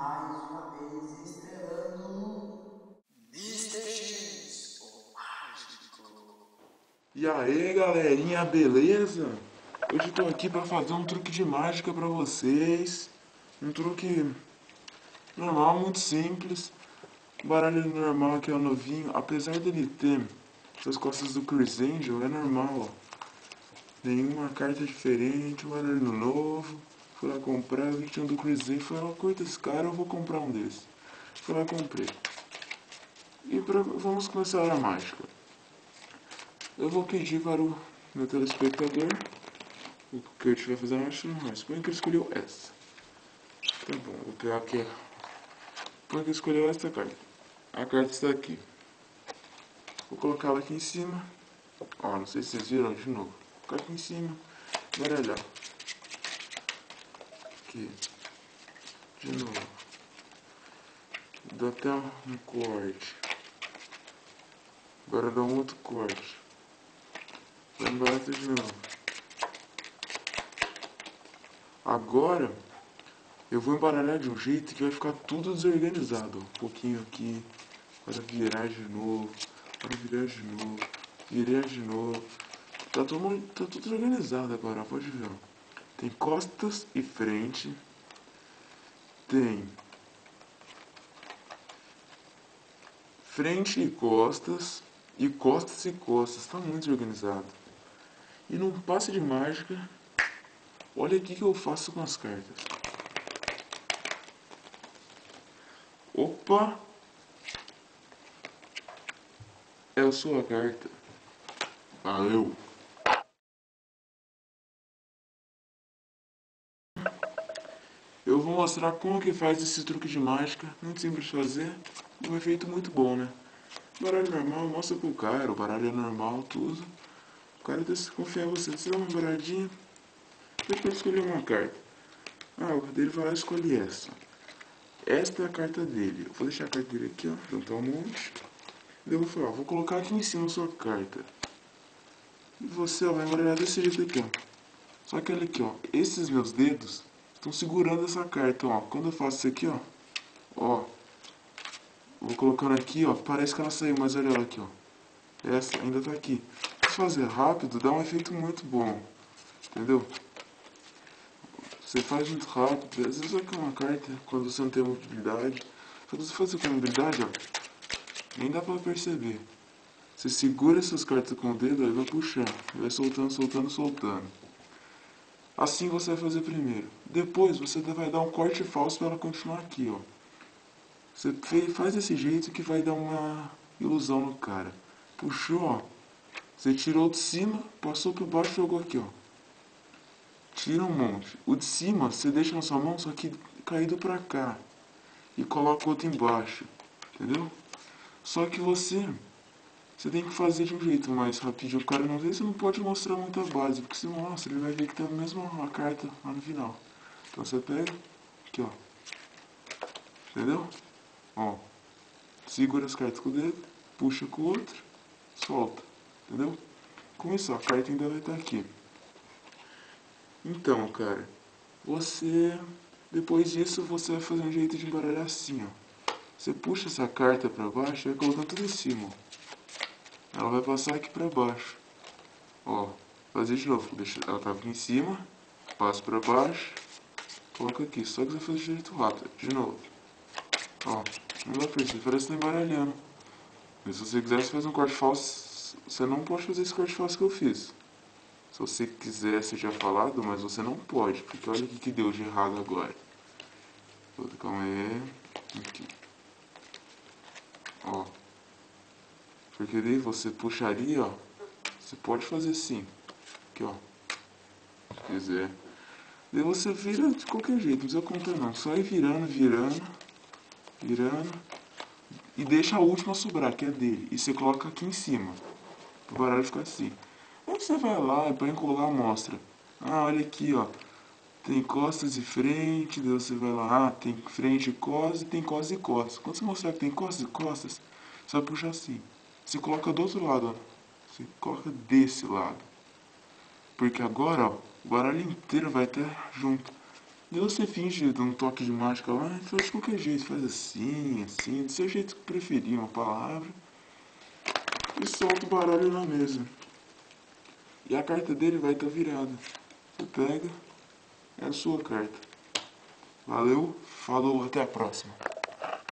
mais uma vez estrelando Mr. X, o mágico. E aí galerinha, beleza? Hoje eu tô aqui pra fazer um truque de mágica pra vocês. Um truque normal, muito simples. O baralho normal aqui é o novinho, apesar dele ter essas costas do Chris Angel, é normal, ó. Nenhuma carta diferente, um baralho novo. Fui lá comprar, vi que tinha um do Chris Angel, falei, ó, curta esse cara, eu vou comprar um desse. Fui lá e comprei. Vamos começar a mágica. Eu vou pedir para o meu telespectador o que eu estiver fazendo, acho normal. Suponho que ele escolheu essa. Tá bom, vou pegar aqui. Suponho que ele escolheu esta carta. A carta está aqui. Vou colocá-la aqui em cima. Ó, não sei se vocês viram de novo. Vou colocar aqui em cima. Baralhar. Aqui. De novo. Dá até um corte. Agora dá um outro corte. Vai embora de novo. Agora eu vou embaralhar de um jeito que vai ficar tudo desorganizado. Um pouquinho aqui. Para virar de novo. Para virar de novo. Virar de novo. Tá tudo organizado agora, pode ver. Tem costas e frente. Tem frente e costas. E costas e costas. Tá muito organizado. E num passe de mágica, olha aqui que eu faço com as cartas. Opa! É a sua carta. Valeu! Eu vou mostrar como que faz esse truque de mágica. Muito simples de fazer. Um efeito muito bom, né? Baralho normal, mostra pro cara. O baralho é normal, tudo. O cara confia em você. Você dá uma baralhadinha. Depois escolher uma carta. Ah, o dele vai lá e escolhe essa. Esta é a carta dele. Eu vou deixar a carta dele aqui, ó. Juntar um monte. Daí eu vou falar, ó, vou colocar aqui em cima a sua carta. E você, ó, vai embaralhar desse jeito aqui, ó. Só que olha aqui, ó. Esses meus dedos estão segurando essa carta, ó. Quando eu faço isso aqui, ó. Ó. Vou colocando aqui, ó. Parece que ela saiu, mas olha ela aqui, ó. Essa ainda tá aqui. Se fazer rápido, dá um efeito muito bom. Entendeu? Você faz muito rápido. Às vezes é uma carta, quando você não tem mobilidade. Quando você faz com mobilidade, ó. Nem dá pra perceber. Você segura essas cartas com o dedo, aí vai puxando. Vai soltando, soltando, soltando. Assim você vai fazer primeiro. Depois você vai dar um corte falso para ela continuar aqui, ó. Você faz desse jeito que vai dar uma ilusão no cara. Puxou, ó. Você tirou de cima, passou por baixo e jogou aqui, ó. Tira um monte. O de cima você deixa na sua mão, só que caído pra cá. E coloca o outro embaixo. Entendeu? Só que você tem que fazer de um jeito mais rapidinho. O cara não vê, você não pode mostrar muita base. Porque se mostra, ele vai ver que tá a mesma carta lá no final. Então você pega, aqui ó. Entendeu? Ó. Segura as cartas com o dedo, puxa com o outro, solta. Entendeu? Com isso, a carta ainda vai estar aqui. Então, cara, você... Depois disso, você vai fazer um jeito de embaralhar assim, ó. Você puxa essa carta pra baixo e vai colocando tudo em cima, ó. Ela vai passar aqui pra baixo. Ó, fazer de novo. Ela tava aqui em cima, passo pra baixo, coloca aqui. Só que você faz de jeito rápido. De novo. Ó, não dá pra perceber, parece que tá embaralhando. Mas se você quiser, você faz um corte falso. Você não pode fazer esse corte falso que eu fiz. Se você quisesse, eu tinha falado, mas você não pode. Porque olha o que deu de errado agora. Calma aí. Aqui. Ó. Porque daí você puxaria, ó. Você pode fazer assim. Aqui, ó. Se quiser. Daí você vira de qualquer jeito, não precisa contar não. Só ir virando, virando. Virando. E deixa a última sobrar, que é dele. E você coloca aqui em cima. O baralho fica assim. Aí você vai lá e põe colocar a amostra. Ah, olha aqui, ó. Tem costas e frente. Daí você vai lá. Ah, tem frente e costas. E tem costas e costas. Quando você mostrar que tem costas e costas, você vai puxar assim. Você coloca do outro lado, ó. Você coloca desse lado. Porque agora, ó, o baralho inteiro vai estar junto. Daí você finge de um toque de mágica lá, faz de qualquer jeito, faz assim, assim, do seu jeito que preferir uma palavra. E solta o baralho na mesa. E a carta dele vai estar virada. Você pega, é a sua carta. Valeu, falou, até a próxima.